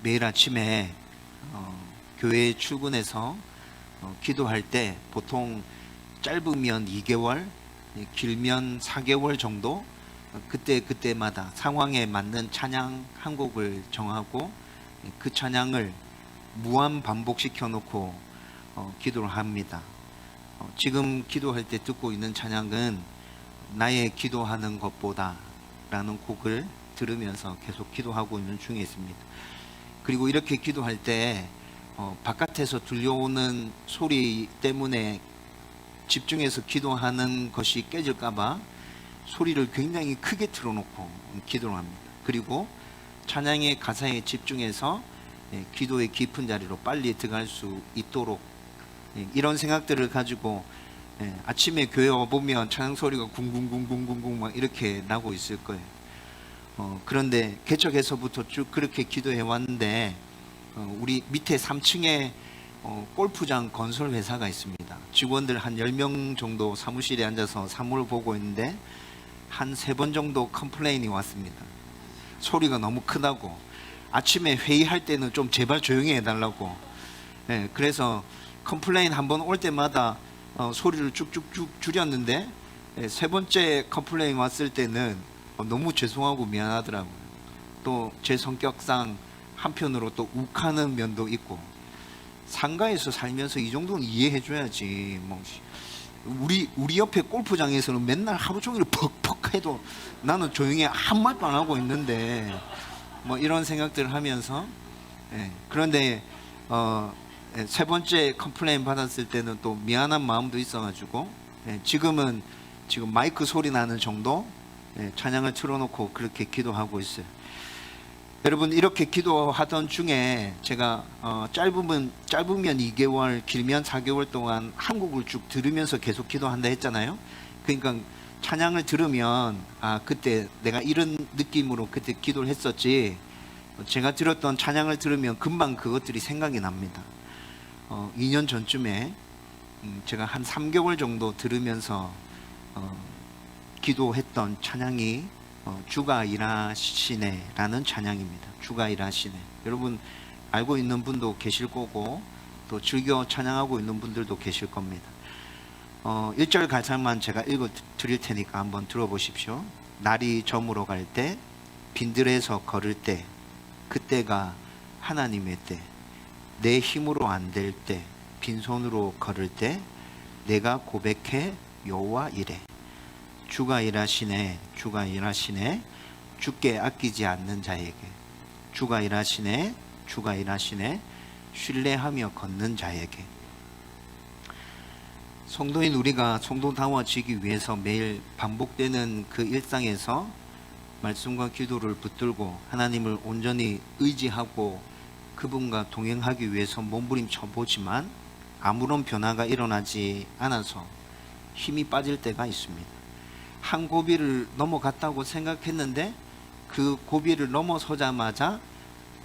매일 아침에 교회에 출근해서 기도할 때 보통 짧으면 2개월, 길면 4개월 정도 그때마다 상황에 맞는 찬양 한 곡을 정하고 그 찬양을 무한 반복시켜 놓고 기도를 합니다. 지금 기도할 때 듣고 있는 찬양은 나의 기도하는 것보다 라는 곡을 들으면서 계속 기도하고 있는 중에 있습니다. 그리고 이렇게 기도할 때 바깥에서 들려오는 소리 때문에 집중해서 기도하는 것이 깨질까봐 소리를 굉장히 크게 틀어놓고 기도를 합니다. 그리고 찬양의 가사에 집중해서 기도의 깊은 자리로 빨리 들어갈 수 있도록 이런 생각들을 가지고 아침에 교회 와보면 찬양 소리가 쿵쿵쿵쿵쿵쿵 막 이렇게 나고 있을 거예요. 그런데 개척에서부터 쭉 그렇게 기도해 왔는데 우리 밑에 3층에 골프장 건설 회사가 있습니다. 직원들 한 10명 정도 사무실에 앉아서 사무를 보고 있는데 한 3번 정도 컴플레인이 왔습니다. 소리가 너무 크다고, 아침에 회의할 때는 좀 제발 조용히 해달라고. 그래서 컴플레인 한번 올 때마다 소리를 쭉쭉쭉 줄였는데 3번째 컴플레인 왔을 때는 너무 죄송하고 미안하더라고요. 또 제 성격상 한편으로 또 욱하는 면도 있고, 상가에서 살면서 이 정도는 이해해 줘야지. 뭐 우리 옆에 골프장에서는 맨날 하루 종일 퍽퍽 해도 나는 조용히 한 말도 안 하고 있는데 뭐 이런 생각들을 하면서 그런데 3번째 컴플레인 받았을 때는 또 미안한 마음도 있어가지고 지금 마이크 소리 나는 정도 찬양을 틀어놓고 그렇게 기도하고 있어요. 여러분, 이렇게 기도하던 중에 제가 짧으면 2개월, 길면 4개월 동안 한 곡을 쭉 들으면서 계속 기도한다 했잖아요. 그러니까 찬양을 들으면 그때 내가 이런 느낌으로 그때 기도를 했었지, 제가 들었던 찬양을 들으면 금방 그것들이 생각이 납니다. 2년 전쯤에 제가 한 3개월 정도 들으면서 기도했던 찬양이 주가 일하시네 라는 찬양입니다. 주가 일하시네. 여러분 알고 있는 분도 계실 거고 또 즐겨 찬양하고 있는 분들도 계실 겁니다. 1절 가사만 제가 읽어 드릴 테니까 한번 들어보십시오. 날이 저물어 갈 때, 빈들에서 걸을 때, 그때가 하나님의 때, 내 힘으로 안 될 때, 빈손으로 걸을 때, 내가 고백해 여호와 이래. 주가 일하시네, 주가 일하시네, 주께 아끼지 않는 자에게. 주가 일하시네, 주가 일하시네, 신뢰하며 걷는 자에게. 성도인 우리가 성도다워지기 위해서 매일 반복되는 그 일상에서 말씀과 기도를 붙들고 하나님을 온전히 의지하고 그분과 동행하기 위해서 몸부림쳐 보지만 아무런 변화가 일어나지 않아서 힘이 빠질 때가 있습니다. 한 고비를 넘어갔다고 생각했는데 그 고비를 넘어서자마자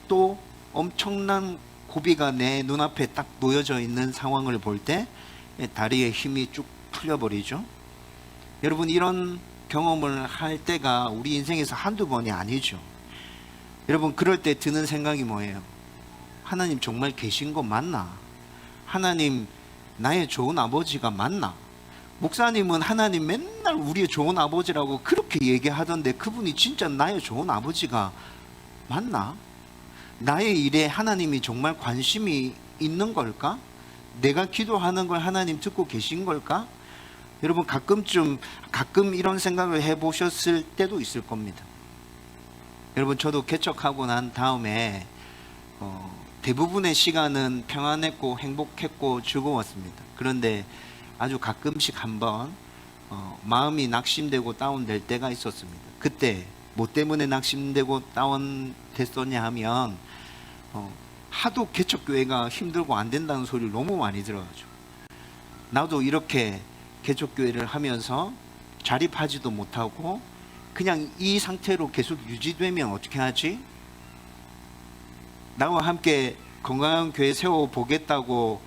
또 엄청난 고비가 내 눈앞에 딱 놓여져 있는 상황을 볼 때 다리에 힘이 쭉 풀려버리죠. 여러분, 이런 경험을 할 때가 우리 인생에서 한두 번이 아니죠. 여러분, 그럴 때 드는 생각이 뭐예요? 하나님 정말 계신 거 맞나? 하나님 나의 좋은 아버지가 맞나? 목사님은 하나님 맨날 우리의 좋은 아버지라고 그렇게 얘기하던데 그분이 진짜 나의 좋은 아버지가 맞나? 나의 일에 하나님이 정말 관심이 있는 걸까? 내가 기도하는 걸 하나님 듣고 계신 걸까? 여러분, 가끔 이런 생각을 해보셨을 때도 있을 겁니다. 여러분, 저도 개척하고 난 다음에 대부분의 시간은 평안했고 행복했고 즐거웠습니다. 그런데 아주 가끔씩 한번 마음이 낙심되고 다운될 때가 있었습니다. 그때 뭐 때문에 낙심되고 다운됐었냐 하면 하도 개척교회가 힘들고 안 된다는 소리를 너무 많이 들어가지고, 나도 이렇게 개척교회를 하면서 자립하지도 못하고 그냥 이 상태로 계속 유지되면 어떻게 하지? 나와 함께 건강한 교회 세워보겠다고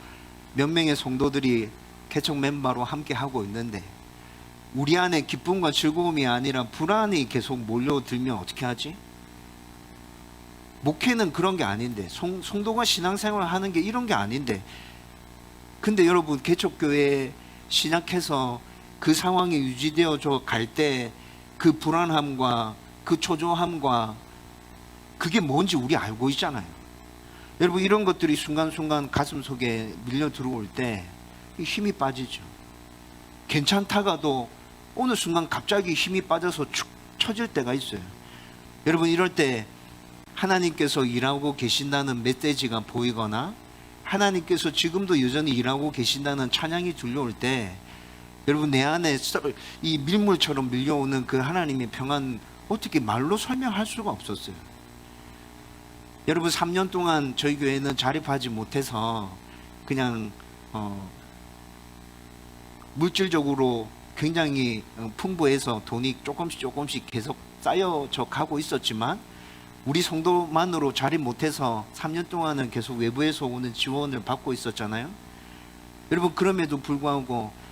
몇 명의 성도들이 개척 멤버로 함께 하고 있는데 우리 안에 기쁨과 즐거움이 아니라 불안이 계속 몰려들면 어떻게 하지? 목회는 그런 게 아닌데, 성도가 신앙생활을 하는 게 이런 게 아닌데, 근데 여러분 개척교회 신약해서 그 상황이 유지되어져 갈 때 그 불안함과 그 초조함과 그게 뭔지 우리 알고 있잖아요. 여러분 이런 것들이 순간순간 가슴 속에 밀려 들어올 때 힘이 빠지죠. 괜찮다가도 어느 순간 갑자기 힘이 빠져서 축 처질 때가 있어요. 여러분 이럴 때 하나님께서 일하고 계신다는 메시지가 보이거나 하나님께서 지금도 여전히 일하고 계신다는 찬양이 들려올 때 여러분 내 안에 이 밀물처럼 밀려오는 그 하나님의 평안 어떻게 말로 설명할 수가 없었어요. 여러분 3년 동안 저희 교회는 자립하지 못해서 그냥 물질적으로 굉장히 풍부해서 돈이 조금씩 계속 쌓여져 가고 있었지만 우리 성도만으로 자립 못해서 3년 동안은 계속 외부에서 오는 지원을 받고 있었잖아요. 여러분 그럼에도 불구하고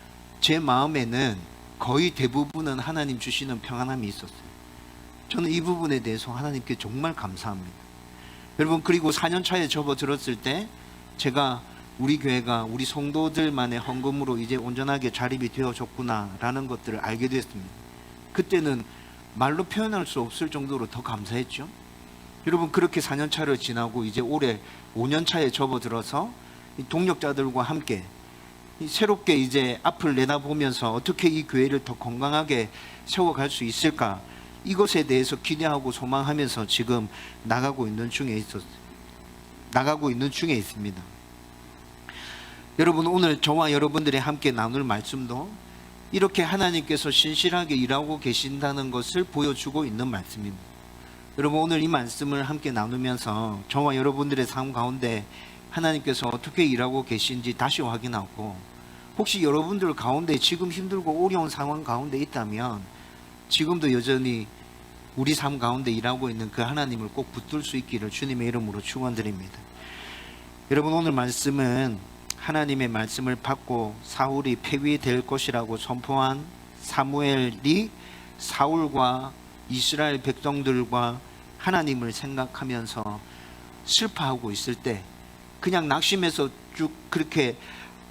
제 마음에는 거의 대부분은 하나님 주시는 평안함이 있었어요. 저는 이 부분에 대해서 하나님께 정말 감사합니다. 여러분 그리고 4년 차에 접어들었을 때 제가 우리 교회가 우리 성도들만의 헌금으로 이제 온전하게 자립이 되어졌구나 라는 것들을 알게 됐습니다. 그때는 말로 표현할 수 없을 정도로 더 감사했죠. 여러분 그렇게 4년 차를 지나고 이제 올해 5년 차에 접어들어서 동력자들과 함께 새롭게 이제 앞을 내다보면서 어떻게 이 교회를 더 건강하게 세워갈 수 있을까, 이것에 대해서 기대하고 소망하면서 지금 나가고 있는 중에 있습니다. 여러분 오늘 저와 여러분들이 함께 나눌 말씀도 이렇게 하나님께서 신실하게 일하고 계신다는 것을 보여주고 있는 말씀입니다. 여러분 오늘 이 말씀을 함께 나누면서 저와 여러분들의 삶 가운데 하나님께서 어떻게 일하고 계신지 다시 확인하고, 혹시 여러분들 가운데 지금 힘들고 어려운 상황 가운데 있다면 지금도 여전히 우리 삶 가운데 일하고 있는 그 하나님을 꼭 붙들 수 있기를 주님의 이름으로 축원드립니다. 여러분 오늘 말씀은 하나님의 말씀을 받고 사울이 폐위될 것이라고 선포한 사무엘이 사울과 이스라엘 백성들과 하나님을 생각하면서 슬퍼하고 있을 때, 그냥 낙심해서 쭉 그렇게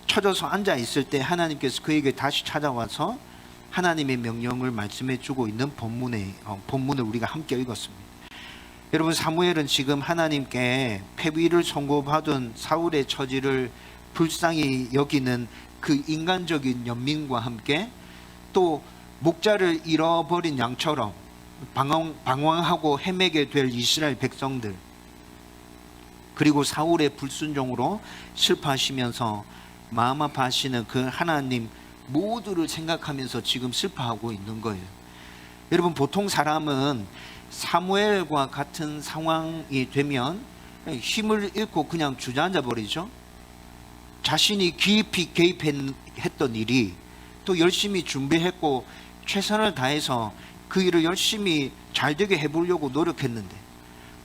쳐져서 앉아 있을 때 하나님께서 그에게 다시 찾아와서 하나님의 명령을 말씀해 주고 있는 본문을 우리가 함께 읽었습니다. 여러분 사무엘은 지금 하나님께 폐위를 선고받은 사울의 처지를 불쌍히 여기는 그 인간적인 연민과 함께 또 목자를 잃어버린 양처럼 방황하고 헤매게 될 이스라엘 백성들, 그리고 사울의 불순종으로 슬퍼하시면서 마음 아파하시는 그 하나님 모두를 생각하면서 지금 슬퍼하고 있는 거예요. 여러분 보통 사람은 사무엘과 같은 상황이 되면 힘을 잃고 그냥 주저앉아 버리죠. 자신이 깊이 개입했던 일이 또 열심히 준비했고 최선을 다해서 그 일을 열심히 잘 되게 해보려고 노력했는데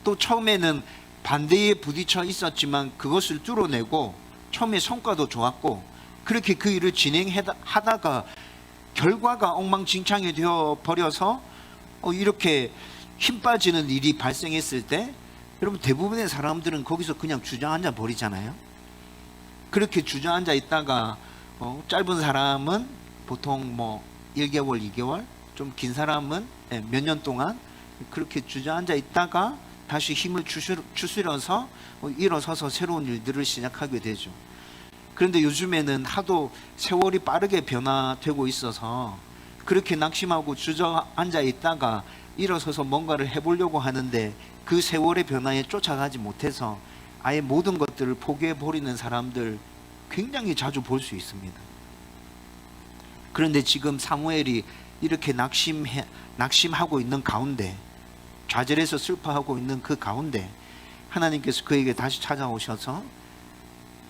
또 처음에는 반대에 부딪혀 있었지만 그것을 뚫어내고 처음에 성과도 좋았고 그렇게 그 일을 진행하다가 결과가 엉망진창이 되어 버려서 이렇게 힘 빠지는 일이 발생했을 때 여러분 대부분의 사람들은 거기서 그냥 주저앉아 버리잖아요. 그렇게 주저앉아 있다가 짧은 사람은 보통 1개월, 2개월, 좀 긴 사람은 몇 년 동안 그렇게 주저앉아 있다가 다시 힘을 추스려서 일어서서 새로운 일들을 시작하게 되죠. 그런데 요즘에는 하도 세월이 빠르게 변화되고 있어서 그렇게 낙심하고 주저앉아 있다가 일어서서 뭔가를 해보려고 하는데 그 세월의 변화에 쫓아가지 못해서 아예 모든 것들을 포기해버리는 사람들 굉장히 자주 볼 수 있습니다. 그런데 지금 사무엘이 이렇게 낙심하고 있는 가운데, 좌절해서 슬퍼하고 있는 그 가운데 하나님께서 그에게 다시 찾아오셔서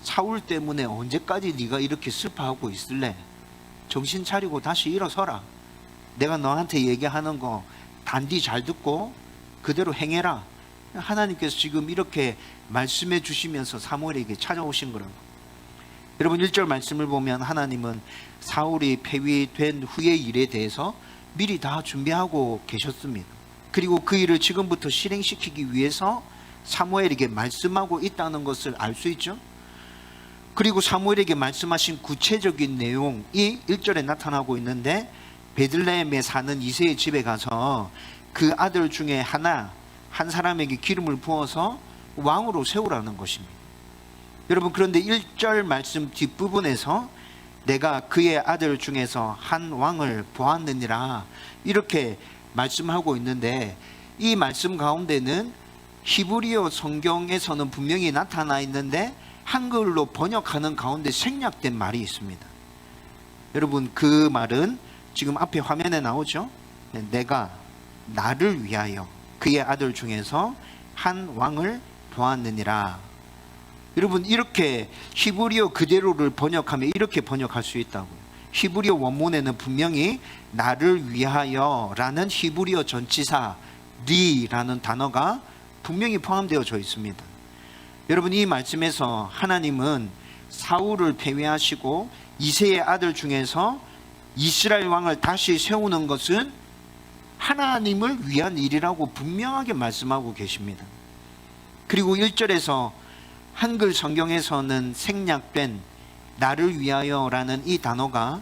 사울 때문에 언제까지 네가 이렇게 슬퍼하고 있을래? 정신 차리고 다시 일어서라. 내가 너한테 얘기하는 거 단디 잘 듣고 그대로 행해라. 하나님께서 지금 이렇게 말씀해 주시면서 사무엘에게 찾아오신 거라고. 여러분 1절 말씀을 보면 하나님은 사울이 폐위된 후의 일에 대해서 미리 다 준비하고 계셨습니다. 그리고 그 일을 지금부터 실행시키기 위해서 사무엘에게 말씀하고 있다는 것을 알 수 있죠. 그리고 사무엘에게 말씀하신 구체적인 내용이 1절에 나타나고 있는데, 베들레헴에 사는 이새의 집에 가서 그 아들 중에 한 사람에게 기름을 부어서 왕으로 세우라는 것입니다. 여러분, 그런데 1절 말씀 뒷부분에서 내가 그의 아들 중에서 한 왕을 보았느니라 이렇게 말씀하고 있는데, 이 말씀 가운데는 히브리어 성경에서는 분명히 나타나 있는데 한글로 번역하는 가운데 생략된 말이 있습니다. 여러분, 그 말은 지금 앞에 화면에 나오죠. 내가 나를 위하여 그의 아들 중에서 한 왕을 보았느니라. 여러분, 이렇게 히브리어 그대로를 번역하면 이렇게 번역할 수 있다고요. 히브리어 원문에는 분명히 나를 위하여 라는 히브리어 전치사 리라는 단어가 분명히 포함되어져 있습니다. 여러분, 이 말씀에서 하나님은 사울을 폐위하시고 이새의 아들 중에서 이스라엘 왕을 다시 세우는 것은 하나님을 위한 일이라고 분명하게 말씀하고 계십니다. 그리고 1절에서 한글 성경에서는 생략된 나를 위하여라는 이 단어가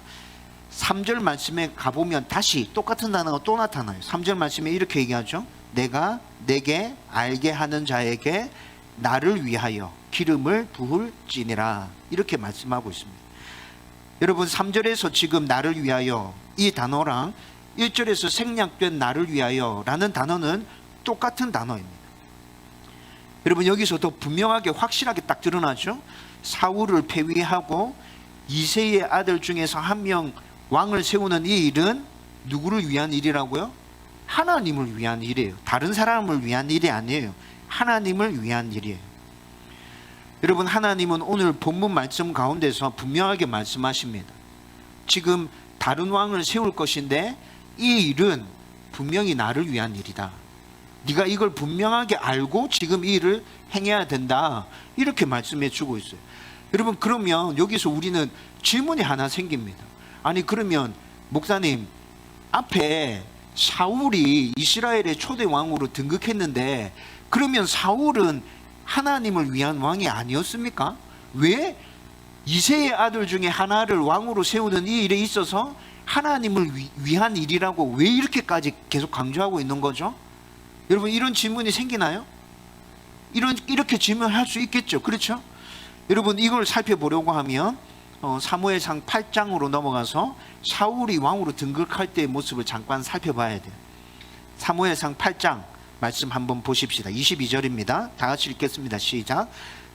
3절 말씀에 가보면 다시 똑같은 단어가 또 나타나요. 3절 말씀에 이렇게 얘기하죠. 내가 내게 알게 하는 자에게 나를 위하여 기름을 부을지니라 이렇게 말씀하고 있습니다. 여러분, 3절에서 지금 나를 위하여 이 단어랑 1절에서 생략된 나를 위하여라는 단어는 똑같은 단어입니다. 여러분, 여기서 더 분명하게 확실하게 딱 드러나죠. 사울을 폐위하고 이새의 아들 중에서 한 명 왕을 세우는 이 일은 누구를 위한 일이라고요? 하나님을 위한 일이에요. 다른 사람을 위한 일이 아니에요. 하나님을 위한 일이에요. 여러분, 하나님은 오늘 본문 말씀 가운데서 분명하게 말씀하십니다. 지금 다른 왕을 세울 것인데 이 일은 분명히 나를 위한 일이다. 네가 이걸 분명하게 알고 지금 이 일을 행해야 된다. 이렇게 말씀해 주고 있어요. 여러분, 그러면 여기서 우리는 질문이 하나 생깁니다. 아니, 그러면 목사님, 앞에 사울이 이스라엘의 초대 왕으로 등극했는데 그러면 사울은 하나님을 위한 왕이 아니었습니까? 왜 이새의 아들 중에 하나를 왕으로 세우는 이 일에 있어서 하나님을 위한 일이라고 왜 이렇게까지 계속 강조하고 있는 거죠? 여러분, 이런 질문이 생기나요? 이렇게 질문할 수 있겠죠. 그렇죠? 여러분, 이걸 살펴보려고 하면 사무엘상 8장으로 넘어가서 사울이 왕으로 등극할 때의 모습을 잠깐 살펴봐야 돼요. 사무엘상 8장 말씀 한번 보십시다. 22절입니다. 다 같이 읽겠습니다. 시작.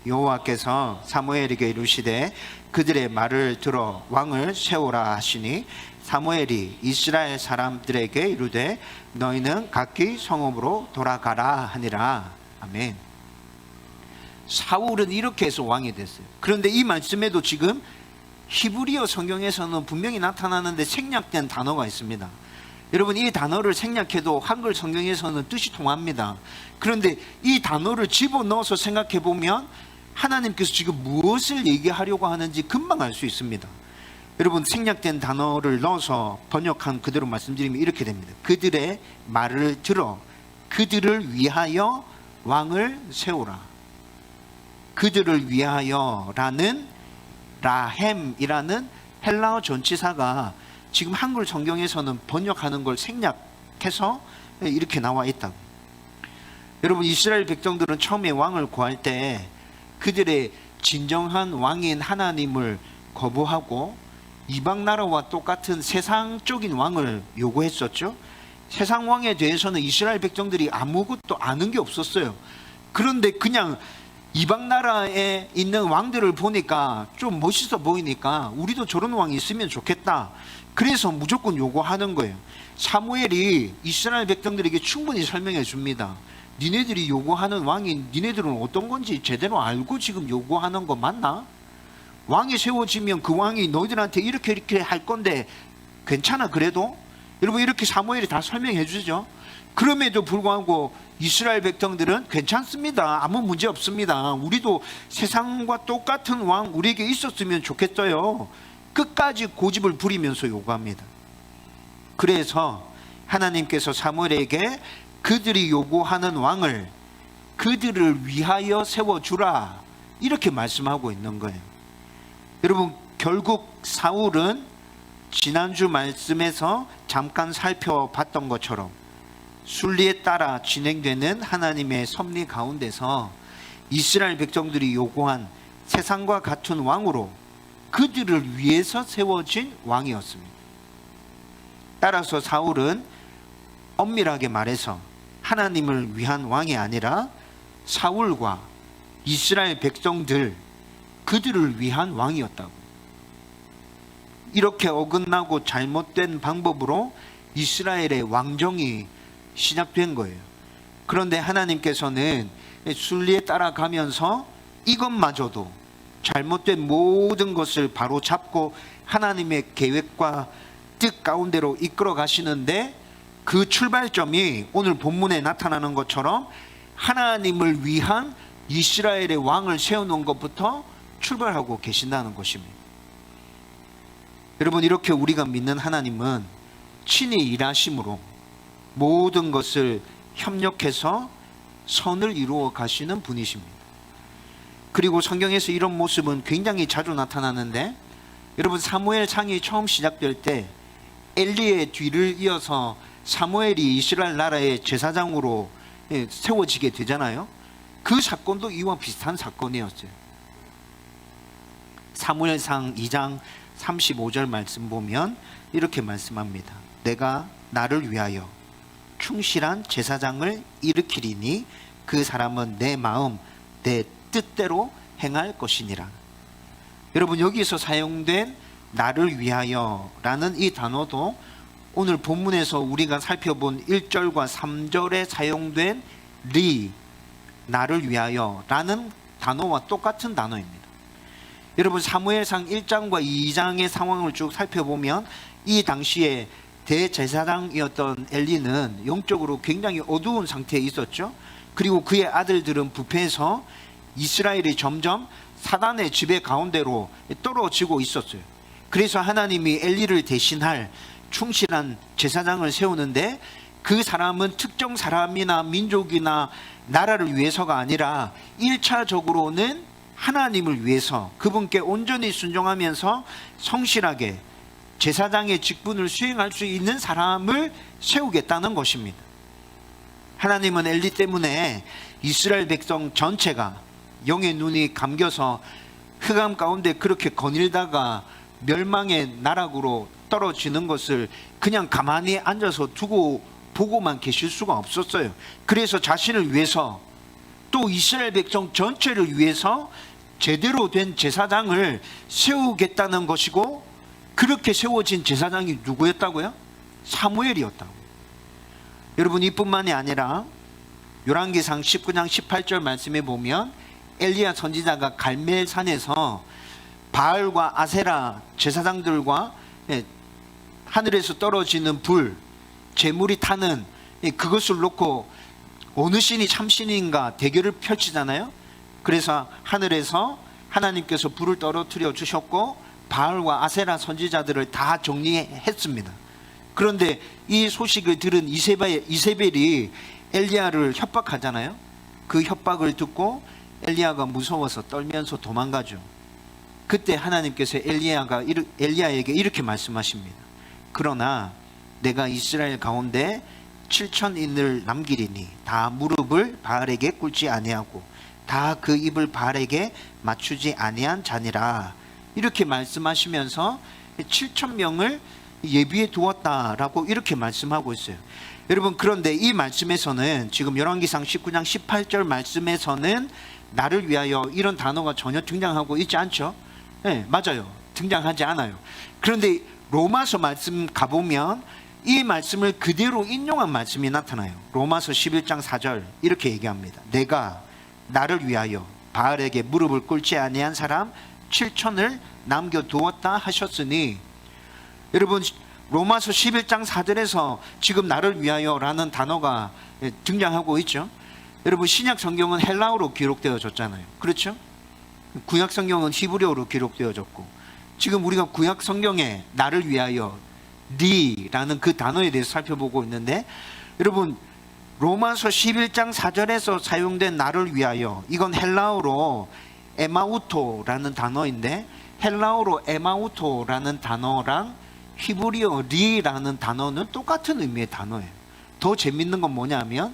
여호와께서 사무엘에게 이르시되 그들의 말을 들어 왕을 세우라 하시니 사무엘이 이스라엘 사람들에게 이르되 너희는 각기 성읍으로 돌아가라 하니라. 아멘. 사울은 이렇게 해서 왕이 됐어요. 그런데 이 말씀에도 지금 히브리어 성경에서는 분명히 나타나는데 생략된 단어가 있습니다. 여러분, 이 단어를 생략해도 한글 성경에서는 뜻이 통합니다. 그런데 이 단어를 집어넣어서 생각해 보면 하나님께서 지금 무엇을 얘기하려고 하는지 금방 알 수 있습니다. 여러분, 생략된 단어를 넣어서 번역한 그대로 말씀드리면 이렇게 됩니다. 그들의 말을 들어 그들을 위하여 왕을 세우라. 그들을 위하여라는 라햄이라는 헬라어 전치사가 지금 한글 성경에서는 번역하는 걸 생략해서 이렇게 나와 있다고. 여러분, 이스라엘 백성들은 처음에 왕을 구할 때 그들의 진정한 왕인 하나님을 거부하고 이방 나라와 똑같은 세상적인 왕을 요구했었죠. 세상 왕에 대해서는 이스라엘 백성들이 아무것도 아는 게 없었어요. 그런데 그냥 이방 나라에 있는 왕들을 보니까 좀 멋있어 보이니까 우리도 저런 왕이 있으면 좋겠다. 그래서 무조건 요구하는 거예요. 사무엘이 이스라엘 백성들에게 충분히 설명해 줍니다. 니네들이 요구하는 왕이 니네들은 어떤 건지 제대로 알고 지금 요구하는 거 맞나? 왕이 세워지면 그 왕이 너희들한테 이렇게 할 건데 괜찮아 그래도? 여러분, 이렇게 사무엘이 다 설명해 주죠. 그럼에도 불구하고 이스라엘 백성들은 괜찮습니다. 아무 문제 없습니다. 우리도 세상과 똑같은 왕 우리에게 있었으면 좋겠어요. 끝까지 고집을 부리면서 요구합니다. 그래서 하나님께서 사무엘에게 그들이 요구하는 왕을 그들을 위하여 세워주라, 이렇게 말씀하고 있는 거예요. 여러분, 결국 사울은 지난주 말씀에서 잠깐 살펴봤던 것처럼 순리에 따라 진행되는 하나님의 섭리 가운데서 이스라엘 백성들이 요구한 세상과 같은 왕으로 그들을 위해서 세워진 왕이었습니다. 따라서 사울은 엄밀하게 말해서 하나님을 위한 왕이 아니라 사울과 이스라엘 백성들, 그들을 위한 왕이었다고. 이렇게 어긋나고 잘못된 방법으로 이스라엘의 왕정이 시작된 거예요. 그런데 하나님께서는 순리에 따라가면서 이것마저도 잘못된 모든 것을 바로 잡고 하나님의 계획과 뜻 가운데로 이끌어 가시는데, 그 출발점이 오늘 본문에 나타나는 것처럼 하나님을 위한 이스라엘의 왕을 세우는 것부터 출발하고 계신다는 것입니다. 여러분, 이렇게 우리가 믿는 하나님은 친히 일하심으로 모든 것을 협력해서 선을 이루어 가시는 분이십니다. 그리고 성경에서 이런 모습은 굉장히 자주 나타나는데, 여러분, 사무엘상이 처음 시작될 때 엘리의 뒤를 이어서 사무엘이 이스라엘 나라의 제사장으로 세워지게 되잖아요. 그 사건도 이와 비슷한 사건이었어요. 사무엘상 2장 35절 말씀 보면 이렇게 말씀합니다. 내가 나를 위하여 충실한 제사장을 일으키리니 그 사람은 내 마음 내 뜻대로 행할 것이니라. 여러분, 여기서 사용된 나를 위하여 라는 이 단어도 오늘 본문에서 우리가 살펴본 1절과 3절에 사용된 리, 나를 위하여 라는 단어와 똑같은 단어입니다. 여러분, 사무엘상 1장과 2장의 상황을 쭉 살펴보면 이 당시에 대제사장이었던 엘리는 영적으로 굉장히 어두운 상태에 있었죠. 그리고 그의 아들들은 부패해서 이스라엘이 점점 사단의 지배 가운데로 떨어지고 있었어요. 그래서 하나님이 엘리를 대신할 충실한 제사장을 세우는데, 그 사람은 특정 사람이나 민족이나 나라를 위해서가 아니라 1차적으로는 하나님을 위해서 그분께 온전히 순종하면서 성실하게 제사장의 직분을 수행할 수 있는 사람을 세우겠다는 것입니다. 하나님은 엘리 때문에 이스라엘 백성 전체가 영의 눈이 감겨서 흑암 가운데 그렇게 거닐다가 멸망의 나락으로 떨어지는 것을 그냥 가만히 앉아서 두고 보고만 계실 수가 없었어요. 그래서 자신을 위해서 또 이스라엘 백성 전체를 위해서 제대로 된 제사장을 세우겠다는 것이고, 그렇게 세워진 제사장이 누구였다고요? 사무엘이었다고. 여러분, 이뿐만이 아니라 열왕기상 19장 18절 말씀에 보면 엘리야 선지자가 갈멜산에서 바알과 아세라 제사장들과 하늘에서 떨어지는 불, 재물이 타는 그것을 놓고 어느 신이 참신인가 대결을 펼치잖아요. 그래서 하늘에서 하나님께서 불을 떨어뜨려 주셨고 바알과 아세라 선지자들을 다 정리했습니다. 그런데 이 소식을 들은 이세벨이 엘리야를 협박하잖아요. 그 협박을 듣고 엘리야가 무서워서 떨면서 도망가죠. 그때 하나님께서 엘리야에게 이렇게 말씀하십니다. 그러나 내가 이스라엘 가운데 7,000인을 남기리니 다 무릎을 바알에게 꿇지 아니하고 다 그 입을 바알에게 맞추지 아니한 자니라. 이렇게 말씀하시면서 7,000명을 예비해 두었다라고 이렇게 말씀하고 있어요. 여러분, 그런데 이 말씀에서는 지금 열왕기상 19장 18절 말씀에서는 나를 위하여 이런 단어가 전혀 등장하고 있지 않죠? 네, 맞아요. 등장하지 않아요. 그런데 로마서 말씀 가보면 이 말씀을 그대로 인용한 말씀이 나타나요. 로마서 11장 4절 이렇게 얘기합니다. 내가 나를 위하여 바알에게 무릎을 꿇지 아니한 사람 7,000을 남겨두었다 하셨으니, 여러분, 로마서 11장 4절에서 지금 나를 위하여라는 단어가 등장하고 있죠. 여러분, 신약 성경은 헬라어로 기록되어졌잖아요. 그렇죠? 구약 성경은 히브리어로 기록되어졌고, 지금 우리가 구약 성경에 나를 위하여 니라는 그 단어에 대해서 살펴보고 있는데, 여러분, 로마서 11장 4절에서 사용된 나를 위하여, 이건 헬라어로 에마우토라는 단어인데, 헬라어로 에마우토라는 단어랑 히브리어 리라는 단어는 똑같은 의미의 단어예요. 더 재밌는 건 뭐냐면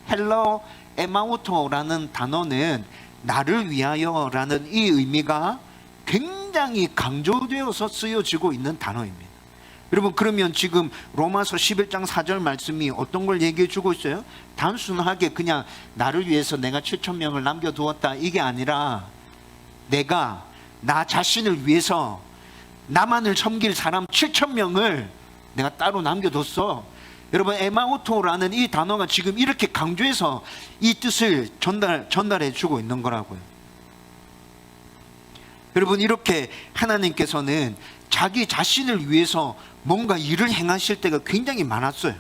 헬라어 에마우토라는 단어는 나를 위하여라는 이 의미가 굉장히 강조되어서 쓰여지고 있는 단어입니다. 여러분, 그러면 지금 로마서 11장 4절 말씀이 어떤 걸 얘기해 주고 있어요? 단순하게 그냥 나를 위해서 내가 7,000명을 남겨두었다, 이게 아니라 내가 나 자신을 위해서 나만을 섬길 사람 7,000명을 내가 따로 남겨뒀어. 여러분, 에마우토라는 이 단어가 지금 이렇게 강조해서 이 뜻을 전달해 주고 있는 거라고요. 여러분, 이렇게 하나님께서는 자기 자신을 위해서 뭔가 일을 행하실 때가 굉장히 많았어요.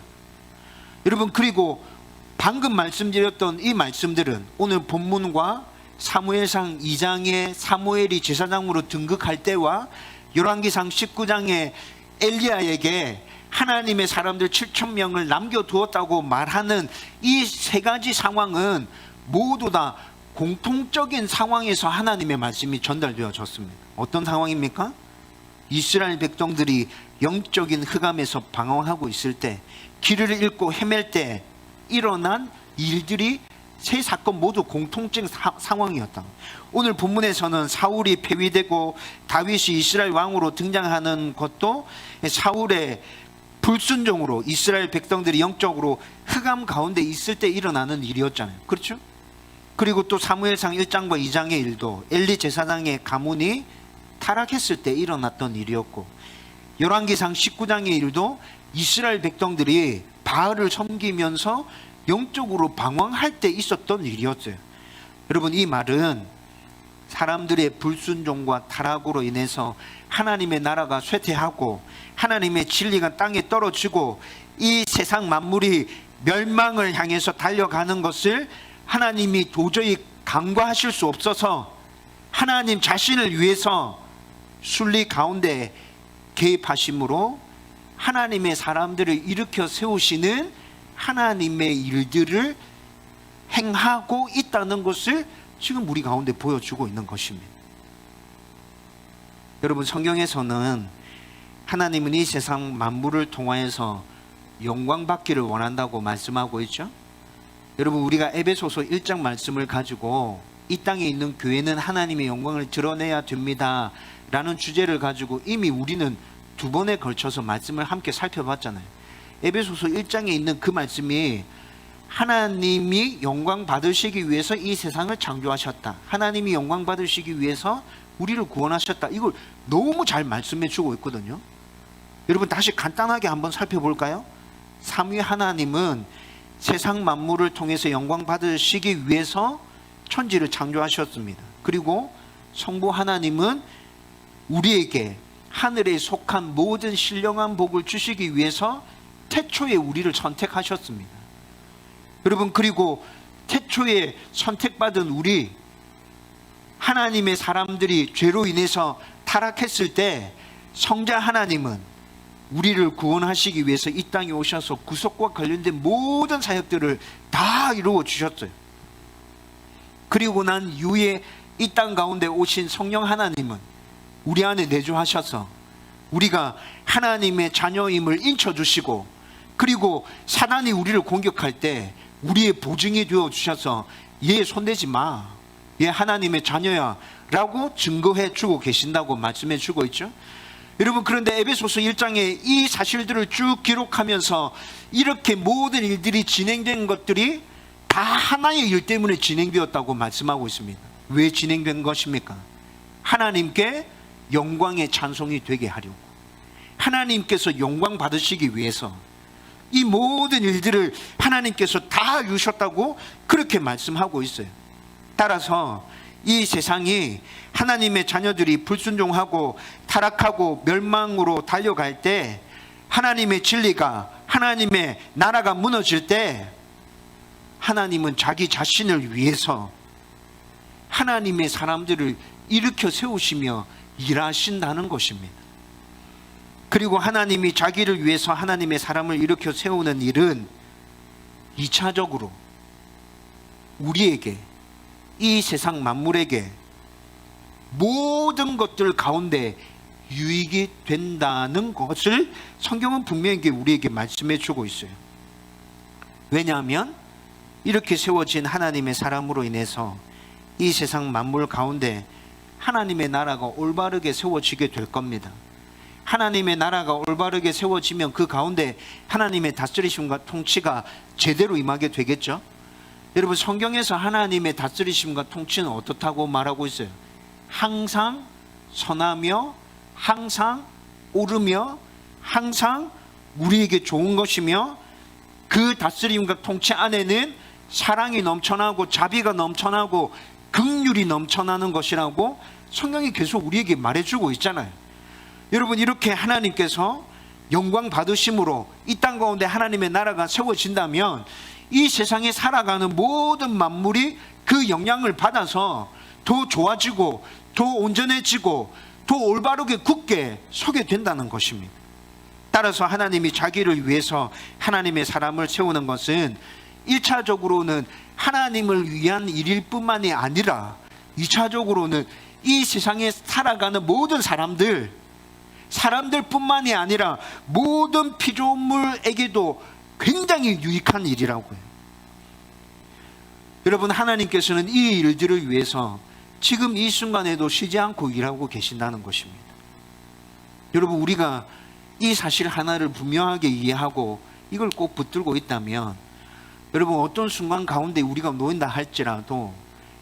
여러분, 그리고 방금 말씀드렸던 이 말씀들은 오늘 본문과 사무엘상 2장에 사무엘이 제사장으로 등극할 때와 열왕기상 19장에 엘리야에게 하나님의 사람들 7,000명을 남겨두었다고 말하는 이 세 가지 상황은 모두 다 공통적인 상황에서 하나님의 말씀이 전달되어졌습니다. 어떤 상황입니까? 이스라엘 백성들이 영적인 흑암에서 방황하고 있을 때, 길을 잃고 헤맬 때 일어난 일들이 세 사건 모두 공통적 상황이었다. 오늘 본문에서는 사울이 폐위되고 다윗이 이스라엘 왕으로 등장하는 것도 사울의 불순종으로 이스라엘 백성들이 영적으로 흑암 가운데 있을 때 일어나는 일이었잖아요. 그렇죠? 그리고 또 사무엘상 1장과 2장의 일도 엘리 제사장의 가문이 타락했을 때 일어났던 일이었고, 열왕기상 19장의 일도 이스라엘 백성들이 바알을 섬기면서 영적으로 방황할 때 있었던 일이었어요. 여러분, 이 말은 사람들의 불순종과 타락으로 인해서 하나님의 나라가 쇠퇴하고 하나님의 진리가 땅에 떨어지고 이 세상 만물이 멸망을 향해서 달려가는 것을 하나님이 도저히 간과하실 수 없어서 하나님 자신을 위해서 순리 가운데 개입하심으로 하나님의 사람들을 일으켜 세우시는 하나님의 일들을 행하고 있다는 것을 지금 우리 가운데 보여주고 있는 것입니다. 여러분, 성경에서는 하나님은 이 세상 만물을 통하여서 영광 받기를 원한다고 말씀하고 있죠. 여러분, 우리가 에베소서 1장 말씀을 가지고 이 땅에 있는 교회는 하나님의 영광을 드러내야 됩니다 라는 주제를 가지고 이미 우리는 두 번에 걸쳐서 말씀을 함께 살펴봤잖아요. 에베소서 1장에 있는 그 말씀이 하나님이 영광 받으시기 위해서 이 세상을 창조하셨다, 하나님이 영광 받으시기 위해서 우리를 구원하셨다, 이걸 너무 잘 말씀해 주고 있거든요. 여러분, 다시 간단하게 한번 살펴볼까요? 삼위 하나님은 세상 만물을 통해서 영광 받으시기 위해서 천지를 창조하셨습니다. 그리고 성부 하나님은 우리에게 하늘에 속한 모든 신령한 복을 주시기 위해서 태초에 우리를 선택하셨습니다. 여러분, 그리고 태초에 선택받은 우리, 하나님의 사람들이 죄로 인해서 타락했을 때 성자 하나님은 우리를 구원하시기 위해서 이 땅에 오셔서 구속과 관련된 모든 사역들을 다 이루어 주셨어요. 그리고 난 이후에 이 땅 가운데 오신 성령 하나님은 우리 안에 내주하셔서 우리가 하나님의 자녀임을 인쳐주시고, 그리고 사단이 우리를 공격할 때 우리의 보증이 되어 주셔서 얘 손대지 마, 얘 하나님의 자녀야 라고 증거해 주고 계신다고 말씀해 주고 있죠. 여러분, 그런데 에베소서 1장에 이 사실들을 쭉 기록하면서 이렇게 모든 일들이 진행된 것들이 다 하나의 일 때문에 진행되었다고 말씀하고 있습니다. 왜 진행된 것입니까? 하나님께 영광의 찬송이 되게 하려고, 하나님께서 영광 받으시기 위해서 이 모든 일들을 하나님께서 다 이루셨다고 그렇게 말씀하고 있어요. 따라서 이 세상이 하나님의 자녀들이 불순종하고 타락하고 멸망으로 달려갈 때, 하나님의 진리가, 하나님의 나라가 무너질 때 하나님은 자기 자신을 위해서 하나님의 사람들을 일으켜 세우시며 일하신다는 것입니다. 그리고 하나님이 자기를 위해서 하나님의 사람을 일으켜 세우는 일은 2차적으로 우리에게, 이 세상 만물에게 모든 것들 가운데 유익이 된다는 것을 성경은 분명히 우리에게 말씀해 주고 있어요. 왜냐하면 이렇게 세워진 하나님의 사람으로 인해서 이 세상 만물 가운데 하나님의 나라가 올바르게 세워지게 될 겁니다. 하나님의 나라가 올바르게 세워지면 그 가운데 하나님의 다스리심과 통치가 제대로 임하게 되겠죠. 여러분, 성경에서 하나님의 다스리심과 통치는 어떻다고 말하고 있어요? 항상 선하며 항상 옳으며 항상 우리에게 좋은 것이며, 그 다스림과 통치 안에는 사랑이 넘쳐나고 자비가 넘쳐나고 긍휼이 넘쳐나는 것이라고 성경이 계속 우리에게 말해주고 있잖아요. 여러분, 이렇게 하나님께서 영광 받으심으로 이 땅 가운데 하나님의 나라가 세워진다면 이 세상에 살아가는 모든 만물이 그 영향을 받아서 더 좋아지고 더 온전해지고 더 올바르게 굳게 서게 된다는 것입니다. 따라서 하나님이 자기를 위해서 하나님의 사람을 세우는 것은 1차적으로는 하나님을 위한 일일 뿐만이 아니라 2차적으로는 이 세상에 살아가는 모든 사람들뿐만이 아니라 모든 피조물에게도 굉장히 유익한 일이라고요. 여러분, 하나님께서는 이 일들을 위해서 지금 이 순간에도 쉬지 않고 일하고 계신다는 것입니다. 여러분, 우리가 이 사실 하나를 분명하게 이해하고 이걸 꼭 붙들고 있다면, 여러분, 어떤 순간 가운데 우리가 놓인다 할지라도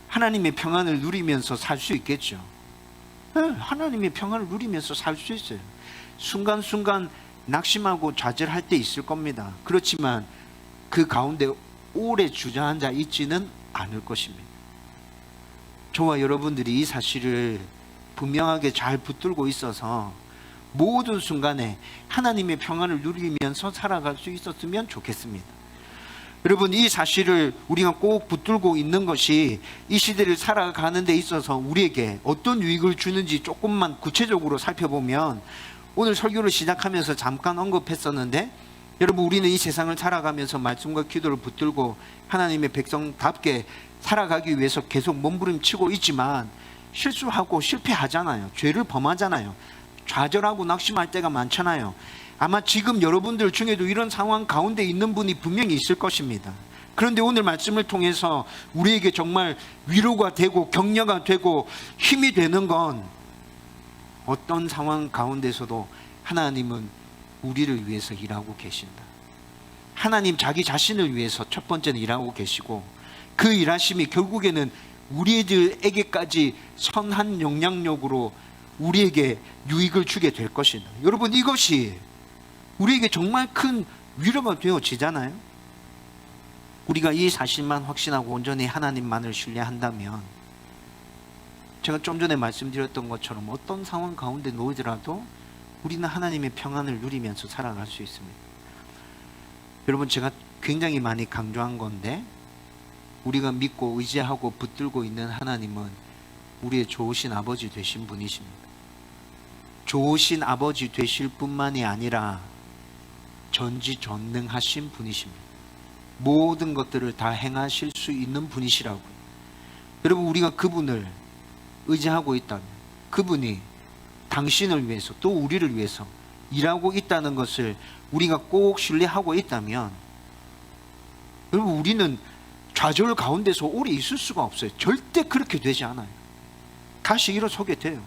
하나님의 평안을 누리면서 살 수 있겠죠. 하나님의 평안을 누리면서 살 수 있어요. 순간순간 낙심하고 좌절할 때 있을 겁니다. 그렇지만 그 가운데 오래 주저앉아 있지는 않을 것입니다. 저와 여러분들이 이 사실을 분명하게 잘 붙들고 있어서 모든 순간에 하나님의 평안을 누리면서 살아갈 수 있었으면 좋겠습니다. 여러분, 이 사실을 우리가 꼭 붙들고 있는 것이 이 시대를 살아가는 데 있어서 우리에게 어떤 유익을 주는지 조금만 구체적으로 살펴보면, 오늘 설교를 시작하면서 잠깐 언급했었는데, 여러분, 우리는 이 세상을 살아가면서 말씀과 기도를 붙들고 하나님의 백성답게 살아가기 위해서 계속 몸부림치고 있지만 실수하고 실패하잖아요. 죄를 범하잖아요. 좌절하고 낙심할 때가 많잖아요. 아마 지금 여러분들 중에도 이런 상황 가운데 있는 분이 분명히 있을 것입니다. 그런데 오늘 말씀을 통해서 우리에게 정말 위로가 되고 격려가 되고 힘이 되는 건, 어떤 상황 가운데서도 하나님은 우리를 위해서 일하고 계신다. 하나님 자기 자신을 위해서 첫 번째는 일하고 계시고, 그 일하심이 결국에는 우리들에게까지 선한 영향력으로 우리에게 유익을 주게 될 것이다. 여러분, 이것이 우리에게 정말 큰 위로가 되어지잖아요. 우리가 이 사실만 확신하고 온전히 하나님만을 신뢰한다면, 제가 좀 전에 말씀드렸던 것처럼 어떤 상황 가운데 놓이더라도 우리는 하나님의 평안을 누리면서 살아갈 수 있습니다. 여러분, 제가 굉장히 많이 강조한 건데, 우리가 믿고 의지하고 붙들고 있는 하나님은 우리의 좋으신 아버지 되신 분이십니다. 좋으신 아버지 되실 뿐만이 아니라 전지전능하신 분이십니다. 모든 것들을 다 행하실 수 있는 분이시라고요. 여러분, 우리가 그분을 의지하고 있다면, 그분이 당신을 위해서 또 우리를 위해서 일하고 있다는 것을 우리가 꼭 신뢰하고 있다면, 여러분, 우리는 좌절 가운데서 오래 있을 수가 없어요. 절대 그렇게 되지 않아요. 다시 일어서게 돼요.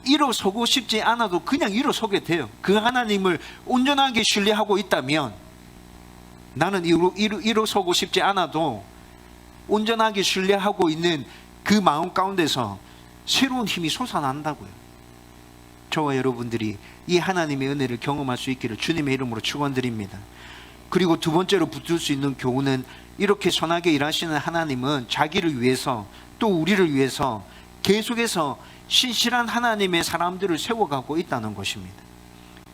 일어서고 싶지 않아도 그냥 일어서게 돼요. 그 하나님을 온전하게 신뢰하고 있다면, 나는 일어서고 싶지 않아도 온전하게 신뢰하고 있는 그 마음 가운데서 새로운 힘이 솟아난다고요. 저와 여러분들이 이 하나님의 은혜를 경험할 수 있기를 주님의 이름으로 축원드립니다. 그리고 두 번째로 붙들 수 있는 교훈은, 이렇게 선하게 일하시는 하나님은 자기를 위해서 또 우리를 위해서 계속해서 신실한 하나님의 사람들을 세워가고 있다는 것입니다.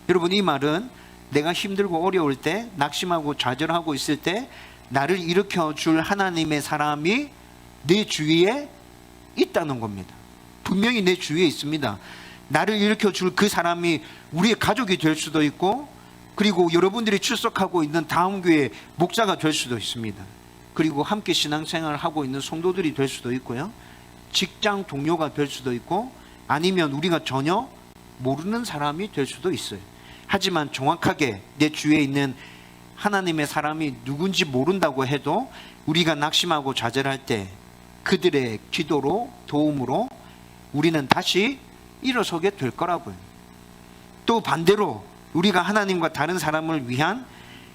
여러분, 이 말은 내가 힘들고 어려울 때, 낙심하고 좌절하고 있을 때 나를 일으켜 줄 하나님의 사람이 내 주위에 있다는 겁니다. 분명히 내 주위에 있습니다. 나를 일으켜 줄 그 사람이 우리의 가족이 될 수도 있고, 그리고 여러분들이 출석하고 있는 다음 교회 목사가 될 수도 있습니다. 그리고 함께 신앙생활을 하고 있는 성도들이 될 수도 있고요. 직장 동료가 될 수도 있고, 아니면 우리가 전혀 모르는 사람이 될 수도 있어요. 하지만 정확하게 내 주위에 있는 하나님의 사람이 누군지 모른다고 해도 우리가 낙심하고 좌절할 때 그들의 기도로, 도움으로 우리는 다시 일어서게 될 거라고요. 또 반대로 우리가 하나님과 다른 사람을 위한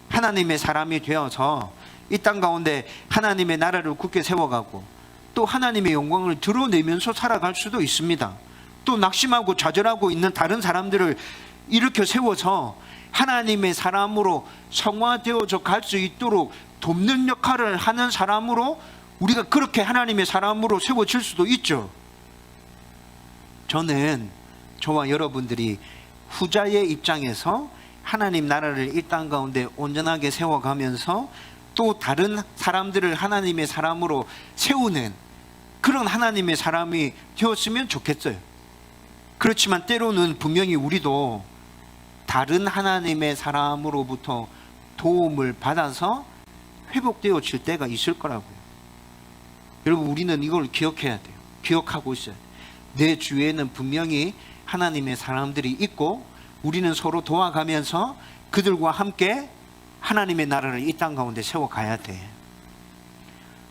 하나님의 사람이 되어서 이 땅 가운데 하나님의 나라를 굳게 세워가고 또 하나님의 영광을 드러내면서 살아갈 수도 있습니다. 또 낙심하고 좌절하고 있는 다른 사람들을 일으켜 세워서 하나님의 사람으로 성화되어져 갈 수 있도록 돕는 역할을 하는 사람으로 우리가 그렇게 하나님의 사람으로 세워질 수도 있죠. 저는 저와 여러분들이 후자의 입장에서 하나님 나라를 이 땅 가운데 온전하게 세워가면서 또 다른 사람들을 하나님의 사람으로 세우는 그런 하나님의 사람이 되었으면 좋겠어요. 그렇지만 때로는 분명히 우리도 다른 하나님의 사람으로부터 도움을 받아서 회복되어질 때가 있을 거라고요. 여러분, 우리는 이걸 기억해야 돼요. 기억하고 있어요. 내 주위에는 분명히 하나님의 사람들이 있고 우리는 서로 도와가면서 그들과 함께 하나님의 나라를 이 땅 가운데 세워가야 돼.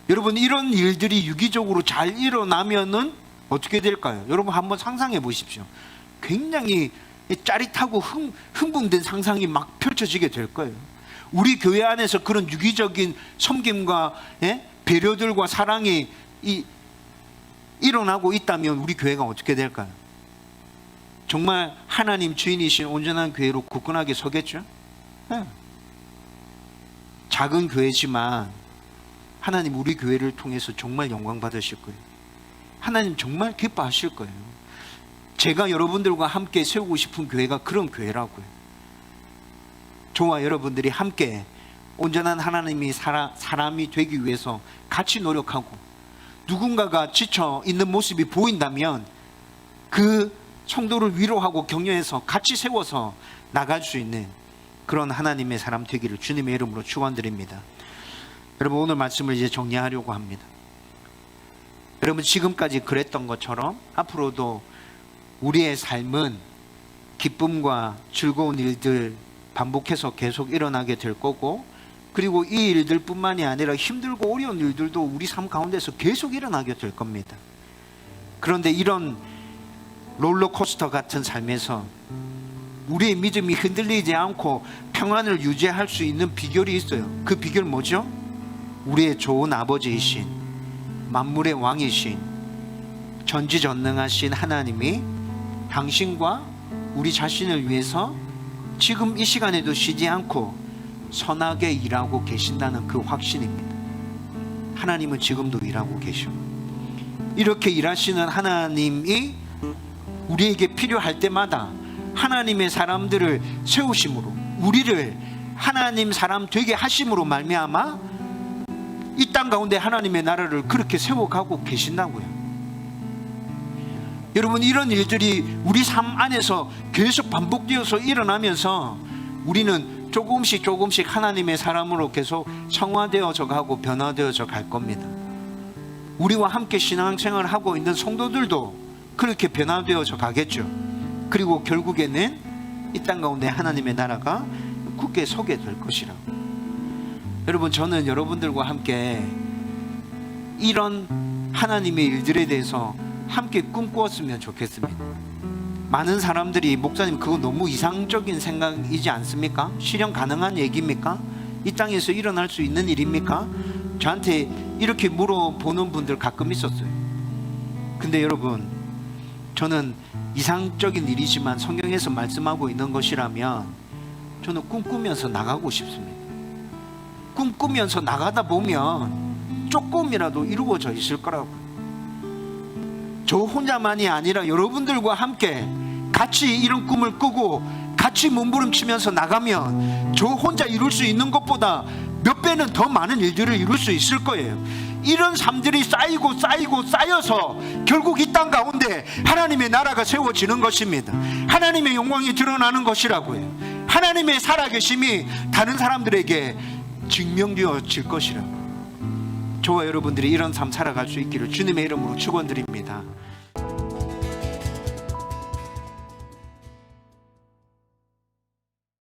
여러분, 이런 일들이 유기적으로 잘 일어나면은 어떻게 될까요? 여러분 한번 상상해 보십시오. 굉장히 짜릿하고 흥분된 상상이 막 펼쳐지게 될 거예요. 우리 교회 안에서 그런 유기적인 섬김과 배려들과 사랑이 일어나고 있다면 우리 교회가 어떻게 될까요? 정말 하나님 주인이신 온전한 교회로 굳건하게 서겠죠? 네. 작은 교회지만 하나님 우리 교회를 통해서 정말 영광 받으실 거예요. 하나님 정말 기뻐하실 거예요. 제가 여러분들과 함께 세우고 싶은 교회가 그런 교회라고요. 저와 여러분들이 함께 온전한 하나님이 사람이 되기 위해서 같이 노력하고, 누군가가 지쳐 있는 모습이 보인다면 그 성도를 위로하고 격려해서 같이 세워서 나갈 수 있는 그런 하나님의 사람 되기를 주님의 이름으로 축원드립니다. 여러분, 오늘 말씀을 이제 정리하려고 합니다. 여러분, 지금까지 그랬던 것처럼 앞으로도 우리의 삶은 기쁨과 즐거운 일들 반복해서 계속 일어나게 될 거고, 그리고 이 일들 뿐만이 아니라 힘들고 어려운 일들도 우리 삶 가운데서 계속 일어나게 될 겁니다. 그런데 이런 롤러코스터 같은 삶에서 우리의 믿음이 흔들리지 않고 평안을 유지할 수 있는 비결이 있어요. 그 비결 뭐죠? 우리의 좋은 아버지이신, 만물의 왕이신, 전지전능하신 하나님이 당신과 우리 자신을 위해서 지금 이 시간에도 쉬지 않고 선하게 일하고 계신다는 그 확신입니다. 하나님은 지금도 일하고 계셔. 이렇게 일하시는 하나님이 우리에게 필요할 때마다 하나님의 사람들을 세우심으로, 우리를 하나님 사람 되게 하심으로 말미암아 이 땅 가운데 하나님의 나라를 그렇게 세워가고 계신다고요. 여러분, 이런 일들이 우리 삶 안에서 계속 반복되어서 일어나면서 우리는 조금씩 하나님의 사람으로 계속 성화되어져 가고 변화되어져 갈 겁니다. 우리와 함께 신앙생활을 하고 있는 성도들도 그렇게 변화되어져 가겠죠. 그리고 결국에는 이 땅 가운데 하나님의 나라가 굳게 서게 될 것이라고. 여러분, 저는 여러분들과 함께 이런 하나님의 일들에 대해서 함께 꿈꾸었으면 좋겠습니다. 많은 사람들이 목사님 그거 너무 이상적인 생각이지 않습니까? 실현 가능한 얘기입니까? 이 땅에서 일어날 수 있는 일입니까? 저한테 이렇게 물어보는 분들 가끔 있었어요. 근데 여러분, 저는 이상적인 일이지만 성경에서 말씀하고 있는 것이라면 저는 꿈꾸면서 나가고 싶습니다. 꿈꾸면서 나가다 보면 조금이라도 이루어져 있을 거라고요. 저 혼자만이 아니라 여러분들과 함께 같이 이런 꿈을 꾸고 같이 몸부림치면서 나가면 저 혼자 이룰 수 있는 것보다 몇 배는 더 많은 일들을 이룰 수 있을 거예요. 이런 삶들이 쌓여서 결국 이 땅 가운데 하나님의 나라가 세워지는 것입니다. 하나님의 영광이 드러나는 것이라고요. 하나님의 살아계심이 다른 사람들에게 증명되어질 것이라. 저와 여러분들이 이런 삶 살아갈 수 있기를 주님의 이름으로 축원드립니다.